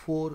4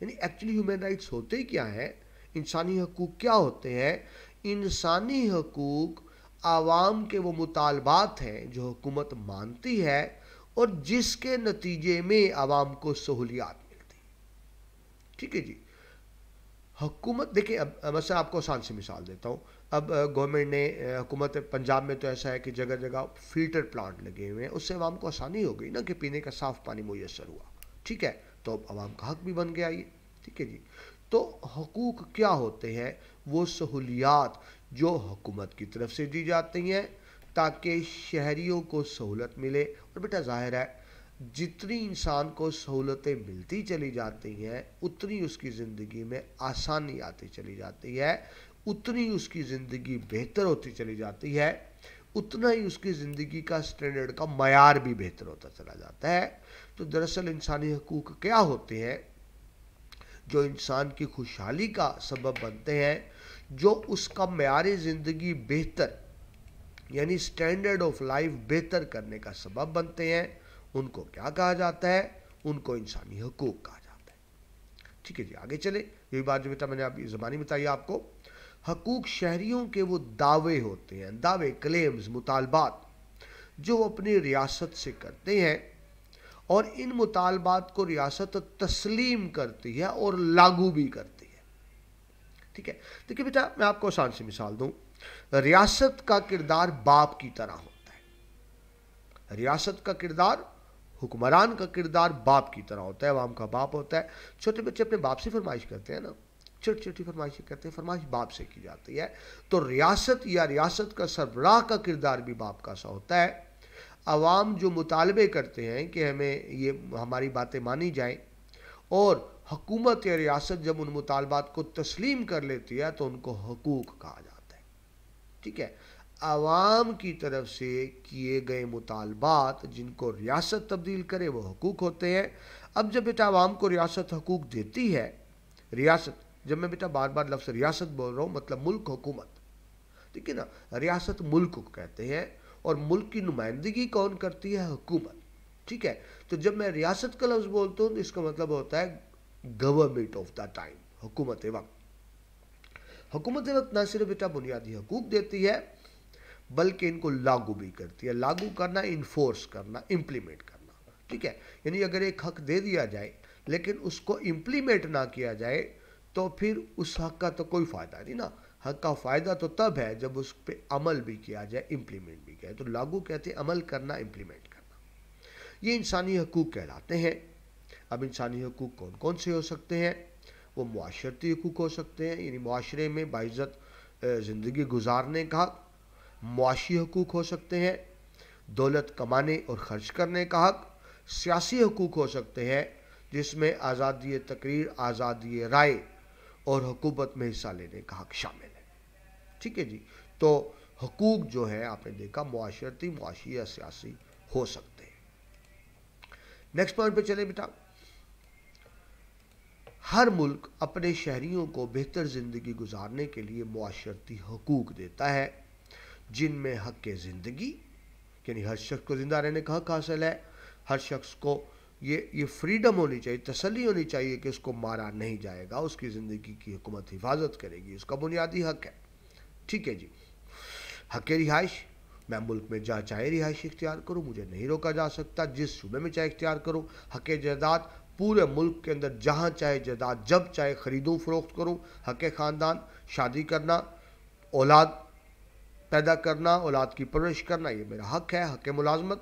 یعنی actually human rights ہوتے کیا ہیں، انسانی حقوق کیا ہوتے ہیں؟ انسانی حقوق عوام کے وہ مطالبات ہیں جو حکومت مانتی ہے اور جس کے نتیجے میں عوام کو سہولیات ملتی. ٹھیک ہے جی. حکومت دیکھیں، اب مثلا آپ کو آسان سی مثال دیتا ہوں. اب گورنمنٹ نے حکومت پنجاب میں تو ایسا ہے کہ جگہ جگہ فلٹر پلانٹ لگے ہوئے ہیں، اس سے عوام کو آسانی ہو گئی نا کہ پینے کا صاف پانی میسر ہوا. ٹھیک ہے، تو اب عوام کا حق بھی بن گیا یہ. ٹھیک ہے جی. تو حقوق کیا ہوتے ہیں؟ وہ سہولیات جو حکومت کی طرف سے دی جاتی ہیں تاکہ شہریوں کو سہولت ملے. اور بیٹا ظاہر ہے جتنی انسان کو سہولتیں ملتی چلی جاتی ہیں اتنی اس کی زندگی میں آسانی آتی چلی جاتی ہے، اتنی اس کی زندگی بہتر ہوتی چلی جاتی ہے، اتنا ہی اس کی زندگی کا سٹینڈرڈ کا معیار بھی بہتر ہوتا چلا جاتا ہے. تو دراصل انسانی حقوق کیا ہوتے ہیں؟ جو انسان کی خوشحالی کا سبب بنتے ہیں، جو اس کا معیار زندگی بہتر یعنی سٹینڈرڈ آف لائف بہتر کرنے کا سبب بنتے ہیں، ان کو کیا کہا جاتا ہے؟ ان کو انسانی حقوق کہا جاتا ہے. ٹھیک ہے جی. آگے چلے. یہ بات جو بیٹا میں نے ابھی زبانی بتائی آپ کو. حقوق شہریوں کے وہ دعوے ہوتے ہیں، دعوے، کلیمز، مطالبات جو وہ اپنی ریاست سے کرتے ہیں اور ان مطالبات کو ریاست تسلیم کرتی ہے اور لاگو بھی کرتی ہے. ٹھیک ہے. دیکھیے بیٹا میں آپ کو آسان سی مثال دوں. ریاست کا کردار باپ کی طرح ہوتا ہے. ریاست کا کردار، حکمران کا کردار باپ کی طرح ہوتا ہے، عوام کا باپ ہوتا ہے. چھوٹے بچے اپنے باپ سے فرمائش کرتے ہیں نا، چھوٹی چھوٹی فرمائشیں کرتے ہیں، فرمائش باپ سے کی جاتی ہے. تو ریاست یا ریاست کا سربراہ کا کردار بھی باپ کا سا ہوتا ہے. عوام جو مطالبے کرتے ہیں کہ ہمیں یہ ہماری باتیں مانی جائیں، اور حکومت یا ریاست جب ان مطالبات کو تسلیم کر لیتی ہے تو ان کو حقوق کہا جاتا ہے. ٹھیک ہے. عوام کی طرف سے کیے گئے مطالبات جن کو ریاست تبدیل کرے وہ حقوق ہوتے ہیں. اب جب بیٹا عوام کو ریاست حقوق دیتی ہے، ریاست، جب میں بیٹا بار بار لفظ ریاست بول رہا ہوں مطلب ملک، حکومت. ٹھیک ہے نا. ریاست ملک کو کہتے ہیں اور ملک کی نمائندگی کون کرتی ہے؟ حکومت. ٹھیک ہے. تو جب میں ریاست کا لفظ بولتا ہوں تو اس کا مطلب ہوتا ہے گورنمنٹ آف دا ٹائم، حکومت وقت. حکومت وقت نہ صرف بیٹا بنیادی حقوق دیتی ہے بلکہ ان کو لاگو بھی کرتی ہے. لاگو کرنا، انفورس کرنا، امپلیمنٹ کرنا. ٹھیک ہے. یعنی اگر ایک حق دے دیا جائے لیکن اس کو امپلیمنٹ نہ کیا جائے تو پھر اس حق کا تو کوئی فائدہ نہیں نا. حق کا فائدہ تو تب ہے جب اس پہ عمل بھی کیا جائے، امپلیمنٹ بھی کیا جائے. تو لاگو کہتے ہیں عمل کرنا، امپلیمنٹ کرنا. یہ انسانی حقوق کہلاتے ہیں. اب انسانی حقوق کون کون سے ہو سکتے ہیں؟ وہ معاشرتی حقوق ہو سکتے ہیں، یعنی معاشرے میں باعزت زندگی گزارنے کا حق. معاشی حقوق ہو سکتے ہیں، دولت کمانے اور خرچ کرنے کا حق. سیاسی حقوق ہو سکتے ہیں جس میں آزادی تقریر، آزادی رائے اور حکومت میں حصہ لینے کا حق شامل ہے. ٹھیک ہے جی. تو حقوق جو ہے آپ نے دیکھا معاشرتی، معاشی یا سیاسی ہو سکتے ہیں. نیکسٹ پوائنٹ پہ چلے بیٹا. ہر ملک اپنے شہریوں کو بہتر زندگی گزارنے کے لیے معاشرتی حقوق دیتا ہے جن میں حق زندگی، یعنی ہر شخص کو زندہ رہنے کا حق حاصل ہے. ہر شخص کو یہ فریڈم ہونی چاہیے، تسلی ہونی چاہیے کہ اس کو مارا نہیں جائے گا، اس کی زندگی کی حکومت حفاظت کرے گی، اس کا بنیادی حق ہے. ٹھیک ہے جی. حق رہائش، میں ملک میں جہاں چاہے رہائش اختیار کروں، مجھے نہیں روکا جا سکتا، جس صوبے میں چاہے اختیار کروں. حق جائیداد، پورے ملک کے اندر جہاں چاہے جائیداد جب چاہے خریدوں فروخت کروں. حق خاندان، شادی کرنا، اولاد پیدا کرنا، اولاد کی پرورش کرنا، یہ میرا حق ہے. حق ملازمت،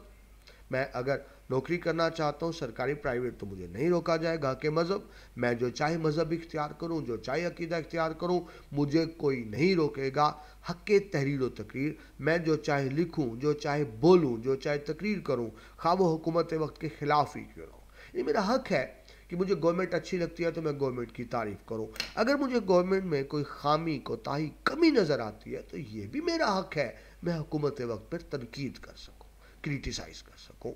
میں اگر نوکری کرنا چاہتا ہوں سرکاری پرائیویٹ تو مجھے نہیں روکا جائے گا. حق مذہب، میں جو چاہے مذہب اختیار کروں، جو چاہے عقیدہ اختیار کروں، مجھے کوئی نہیں روکے گا. حق تحریر و تقریر، میں جو چاہے لکھوں، جو چاہے بولوں، جو چاہے تقریر کروں، خواہ وہ حکومت وقت کے خلاف ہی کیوں نہ ہو. یہ میرا حق ہے کہ مجھے گورنمنٹ اچھی لگتی ہے تو میں گورنمنٹ کی تعریف کروں. اگر مجھے گورنمنٹ میں کوئی خامی، کوتاہی، کمی نظر آتی ہے تو یہ بھی میرا حق ہے میں حکومت وقت پر تنقید کر سکوں، کریٹیسائز کر سکوں.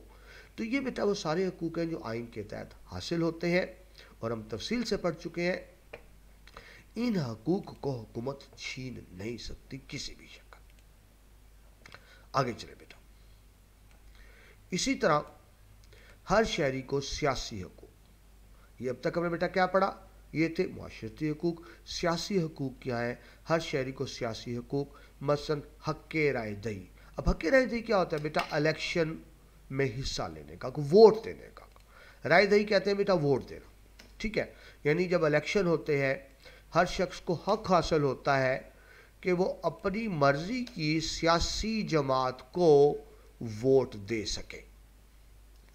تو یہ بیٹا وہ سارے حقوق ہیں جو آئین کے تحت حاصل ہوتے ہیں اور ہم تفصیل سے پڑھ چکے ہیں. ان حقوق کو حکومت چھین نہیں سکتی کسی بھی شکل. آگے چلے بیٹا. اسی طرح ہر شہری کو سیاسی حقوق، یہ اب تک ہم نے بیٹا کیا پڑھا؟ یہ تھے معاشرتی حقوق۔ سیاسی حقوق کیا ہیں؟ ہر شہری کو سیاسی حقوق، مثلا حق رائے دہی۔ اب حق رائے دہی کیا ہوتا ہے بیٹا؟ الیکشن میں حصہ لینے کا، ووٹ دینے کا۔ رائے دہی کہتے ہیں بیٹا ووٹ دینا، ٹھیک ہے؟ یعنی جب الیکشن ہوتے ہیں ہر شخص کو حق حاصل ہوتا ہے کہ وہ اپنی مرضی کی سیاسی جماعت کو ووٹ دے سکے،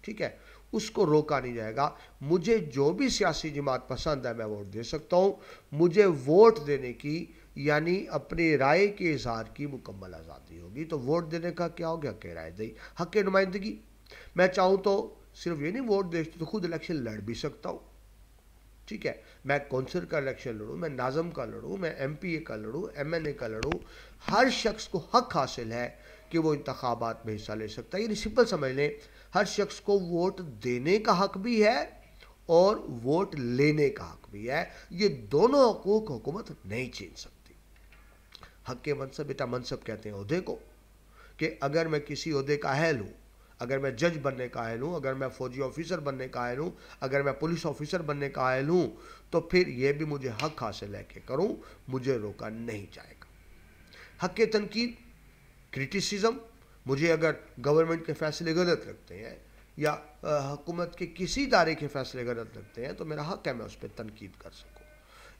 ٹھیک ہے؟ اس کو روکا نہیں جائے گا۔ مجھے جو بھی سیاسی جماعت پسند ہے میں ووٹ دے سکتا ہوں۔ مجھے ووٹ دینے کی یعنی اپنی رائے کے اظہار کی مکمل آزادی ہوگی۔ تو ووٹ دینے کا کیا ہو گیا؟ حق رائے دہی۔ حق نمائندگی، میں چاہوں تو صرف یہ نہیں ووٹ دے تو خود الیکشن لڑ بھی سکتا ہوں، ٹھیک ہے؟ میں کونسل کا الیکشن لڑوں، میں ناظم کا لڑوں، میں ایم پی اے کا لڑوں، ایم این اے کا لڑوں۔ ہر شخص کو حق حاصل ہے کہ وہ انتخابات میں حصہ لے سکتا ہے۔ یعنی سمپل سمجھ لیں، ہر شخص کو ووٹ دینے کا حق بھی ہے اور ووٹ لینے کا حق بھی ہے۔ یہ دونوں حقوق حکومت نہیں چھین سکتی۔ حق منصب، بیٹا منصب کہتے ہیں عہدے کو، کہ اگر میں کسی عہدے کا اہل ہوں، اگر میں جج بننے کا اہل ہوں، اگر میں فوجی آفیسر بننے کا اہل ہوں، اگر میں پولیس آفیسر بننے کا اہل ہوں، تو پھر یہ بھی مجھے حق حاصل ہے کہ کروں، مجھے روکا نہیں جائے گا۔ حق تنقید، کرٹیسزم، مجھے اگر گورنمنٹ کے فیصلے غلط لگتے ہیں یا حکومت کے کسی ادارے کے فیصلے غلط لگتے ہیں تو میرا حق ہے میں اس پہ تنقید کر سکوں۔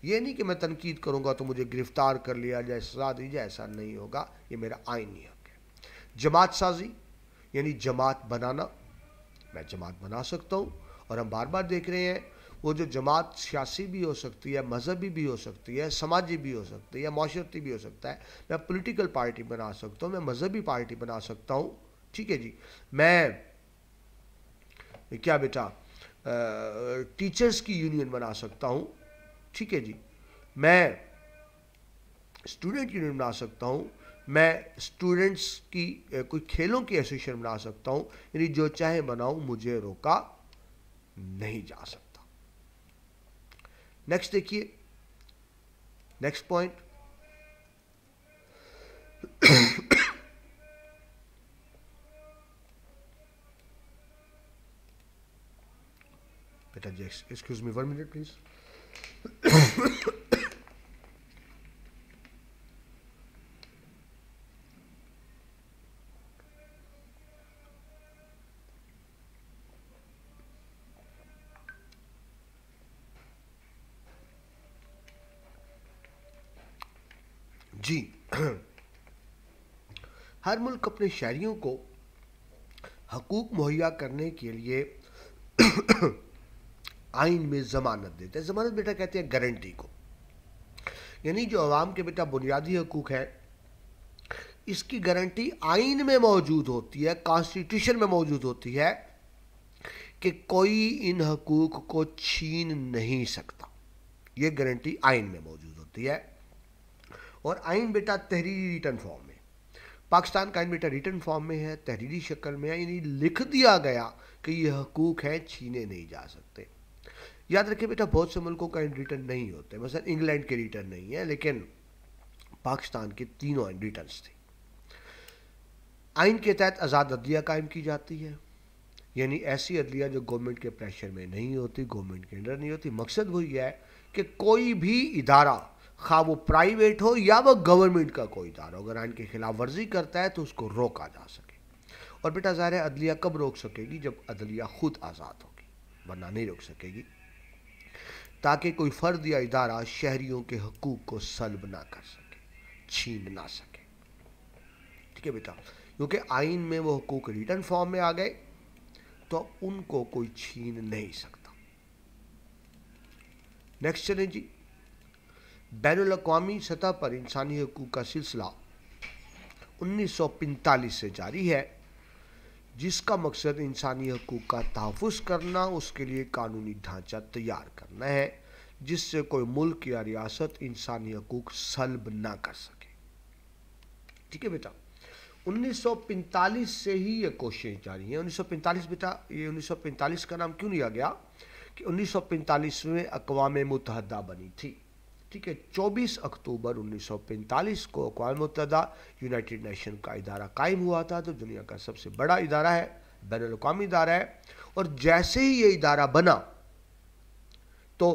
یہ نہیں کہ میں تنقید کروں گا تو مجھے گرفتار کر لیا جائے، سزا دی جائے، ایسا نہیں ہوگا، یہ میرا آئینی حق ہے۔ جماعت سازی یعنی جماعت بنانا، میں جماعت بنا سکتا ہوں، اور ہم بار بار دیکھ رہے ہیں وہ جو جماعت سیاسی بھی ہو سکتی ہے، مذہبی بھی ہو سکتی ہے، سماجی بھی ہو سکتی ہے، معاشرتی بھی ہو سکتا ہے۔ میں پولیٹیکل پارٹی بنا سکتا ہوں، میں مذہبی پارٹی بنا سکتا ہوں، ٹھیک ہے جی؟ میں کیا بیٹا ٹیچرز کی یونین بنا سکتا ہوں، ٹھیک ہے جی؟ میں اسٹوڈنٹ یونین بنا سکتا ہوں، میں اسٹوڈنٹس کی کوئی کھیلوں کی ایسوسیشن بنا سکتا ہوں۔ یعنی جو چاہے بناؤں، مجھے روکا نہیں جا سکتا۔ نیکسٹ دیکھیے، نیکسٹ پوائنٹ، بیٹا جی ایکسکیوز می 1 منٹ پلیز۔ جی، ہر ملک اپنے شہریوں کو حقوق مہیا کرنے کے لیے آئین میں ضمانت دیتے ہیں۔ ضمانت بیٹا کہتے ہیں گارنٹی کو، یعنی جو عوام کے بیٹا بنیادی حقوق ہیں اس کی گارنٹی آئین میں موجود ہوتی ہے، کانسٹیٹیوشن میں موجود ہوتی ہے کہ کوئی ان حقوق کو چھین نہیں سکتا۔ یہ گارنٹی آئین میں موجود ہوتی ہے، اور آئین بیٹا تحریری ریٹن فارم میں، پاکستان کا آئین بیٹا ریٹن فارم میں ہے، تحریری شکل میں ہے، یعنی لکھ دیا گیا کہ یہ حقوق ہیں، چھینے نہیں جا سکتے۔ یاد رکھیں بیٹا بہت سے ملکوں کا آئین ریٹن نہیں ہوتے، مثلا انگلینڈ کے ریٹن نہیں ہے، لیکن پاکستان کے تینوں آئین ریٹنز تھے۔ آئین کے تحت آزاد عدلیہ قائم کی جاتی ہے، یعنی ایسی عدلیہ جو گورنمنٹ کے پریشر میں نہیں ہوتی، گورنمنٹ کے انڈر نہیں ہوتی۔ مقصد وہی ہے کہ کوئی بھی ادارہ، خواہ وہ پرائیویٹ ہو یا وہ گورنمنٹ کا کوئی ادارہ، اگر آئین کی خلاف ورزی کرتا ہے تو اس کو روکا جا سکے۔ اور بیٹا ظاہر ہے عدلیہ کب روک سکے گی؟ جب عدلیہ خود آزاد ہوگی، ورنہ نہیں روک سکے گی، تاکہ کوئی فرد یا ادارہ شہریوں کے حقوق کو سلب نہ کر سکے، چھین نہ سکے، ٹھیک ہے بیٹا؟ کیونکہ آئین میں وہ حقوق ریٹن فارم میں آ گئے تو ان کو کوئی چھین نہیں سکتا۔ نیکسٹ چلیں جی، بین الاقوامی سطح پر انسانی حقوق کا سلسلہ 1945 سے جاری ہے، جس کا مقصد انسانی حقوق کا تحفظ کرنا، اس کے لیے قانونی ڈھانچہ تیار کرنا ہے جس سے کوئی ملک یا ریاست انسانی حقوق سلب نہ کر سکے، ٹھیک ہے بیٹا؟ 1945 سے ہی یہ کوششیں جاری ہیں۔ 1945 بیٹا، یہ 1945 کا نام کیوں لیا گیا کہ 1945 میں اقوام متحدہ بنی تھی، ٹھیک ہے؟ 24 اکتوبر 1945 کو اقوام متحدہ یونائٹڈ نیشن کا ادارہ قائم ہوا تھا، جو دنیا کا سب سے بڑا ادارہ ہے، بین الاقوامی ادارہ ہے۔ اور جیسے ہی یہ ادارہ بنا تو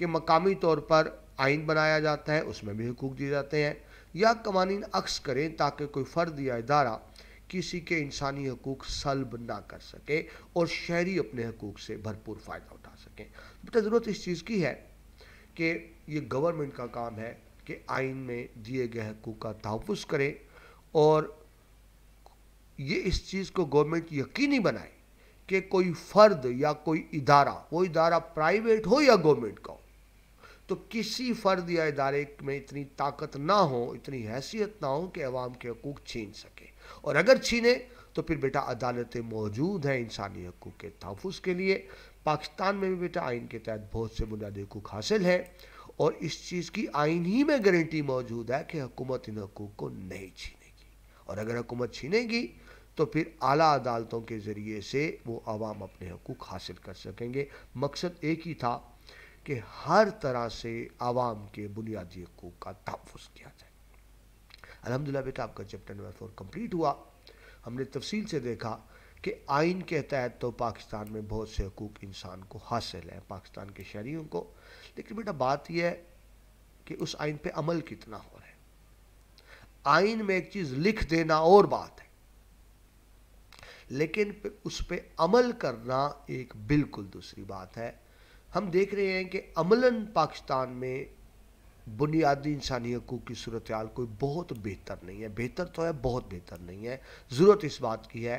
کہ مقامی طور پر آئین بنایا جاتا ہے، اس میں بھی حقوق دیے جاتے ہیں، یا قوانین عکس کریں تاکہ کوئی فرد یا ادارہ کسی کے انسانی حقوق سلب نہ کر سکے اور شہری اپنے حقوق سے بھرپور فائدہ اٹھا سکیں۔ بیٹا ضرورت اس چیز کی ہے کہ یہ گورنمنٹ کا کام ہے کہ آئین میں دیے گئے حقوق کا تحفظ کرے، اور یہ اس چیز کو گورنمنٹ یقینی بنائے کہ کوئی فرد یا کوئی ادارہ، وہ ادارہ پرائیویٹ ہو یا گورنمنٹ کا ہو، تو کسی فرد یا ادارے میں اتنی طاقت نہ ہو، اتنی حیثیت نہ ہو کہ عوام کے حقوق چھین سکے، اور اگر چھینے تو پھر بیٹا عدالتیں موجود ہیں انسانی حقوق کے تحفظ کے لیے۔ پاکستان میں بھی بیٹا آئین کے تحت بہت سے بنیادی حقوق حاصل ہیں، اور اس چیز کی آئین ہی میں گارنٹی موجود ہے کہ حکومت ان حقوق کو نہیں چھینے گی، اور اگر حکومت چھینے گی تو پھر اعلیٰ عدالتوں کے ذریعے سے وہ عوام اپنے حقوق حاصل کر سکیں گے۔ مقصد ایک ہی تھا کہ ہر طرح سے عوام کے بنیادی حقوق کا تحفظ کیا جائے۔ الحمدللہ بیٹا آپ کا چیپٹر نمبر 4 کمپلیٹ ہوا۔ ہم نے تفصیل سے دیکھا کہ آئین کے تحت تو پاکستان میں بہت سے حقوق انسان کو حاصل ہیں، پاکستان کے شہریوں کو، لیکن بیٹا بات یہ ہے کہ اس آئین پہ عمل کتنا ہو رہا ہے۔ آئین میں ایک چیز لکھ دینا اور بات ہے، لیکن اس پہ عمل کرنا ایک بالکل دوسری بات ہے۔ ہم دیکھ رہے ہیں کہ عملاً پاکستان میں بنیادی انسانی حقوق کی صورتحال کوئی بہت بہتر نہیں ہے، بہتر تو ہے، بہت بہتر نہیں ہے۔ ضرورت اس بات کی ہے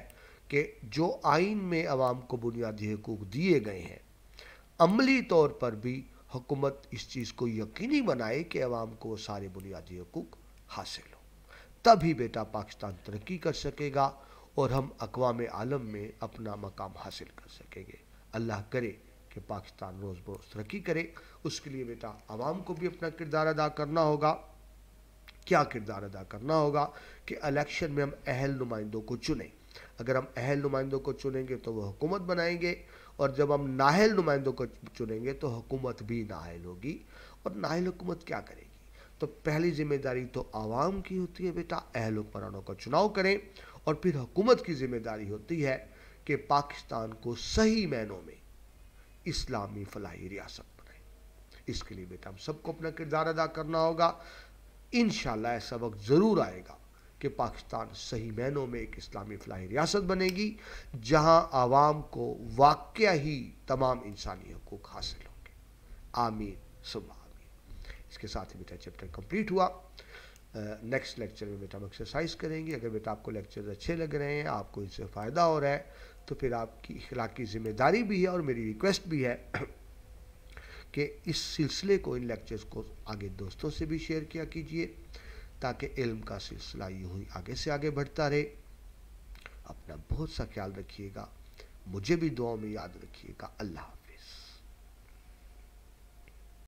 کہ جو آئین میں عوام کو بنیادی حقوق دیے گئے ہیں، عملی طور پر بھی حکومت اس چیز کو یقینی بنائے کہ عوام کو سارے بنیادی حقوق حاصل ہو، تبھی بیٹا پاکستان ترقی کر سکے گا اور ہم اقوام عالم میں اپنا مقام حاصل کر سکیں گے۔ اللہ کرے کہ پاکستان روز بروز ترقی کرے۔ اس کے لیے بیٹا عوام کو بھی اپنا کردار ادا کرنا ہوگا۔ کیا کردار ادا کرنا ہوگا کہ الیکشن میں ہم اہل نمائندوں کو چنیں۔ اگر ہم اہل نمائندوں کو چنیں گے تو وہ حکومت بنائیں گے، اور جب ہم نااہل نمائندوں کو چنیں گے تو حکومت بھی نااہل ہوگی، اور نااہل حکومت کیا کرے گی؟ تو پہلی ذمہ داری تو عوام کی ہوتی ہے بیٹا، اہل حکمرانوں کا چناؤ کریں، اور پھر حکومت کی ذمہ داری ہوتی ہے کہ پاکستان کو صحیح معنوں میں اسلامی فلاحی ریاست بنائے۔ اس کے لیے بیٹا ہم سب کو اپنا کردار ادا کرنا ہوگا۔ انشاءاللہ ایسا وقت ضرور آئے گا کہ پاکستان صحیح معنوں میں ایک اسلامی فلاحی ریاست بنے گی، جہاں عوام کو واقعہ ہی تمام انسانی حقوق حاصل ہوں گے۔ آمین ثم آمین۔ اس کے ساتھ ہی بیٹا چیپٹر کمپلیٹ ہوا۔ نیکسٹ لیکچر میں بیٹا ہم ایکسرسائز کریں گے۔ اگر بیٹا آپ کو لیکچرز اچھے لگ رہے ہیں، آپ کو ان سے فائدہ ہو رہا ہے، تو پھر آپ کی اخلاقی ذمہ داری بھی ہے اور میری ریکویسٹ بھی ہے کہ اس سلسلے کو، ان لیکچرز کو آگے دوستوں سے بھی شیئر کیا کیجئے، تاکہ علم کا سلسلہ یوں ہی آگے سے آگے بڑھتا رہے۔ اپنا بہت سا خیال رکھیے گا، مجھے بھی دعاؤں میں یاد رکھیے گا۔ اللہ حافظ۔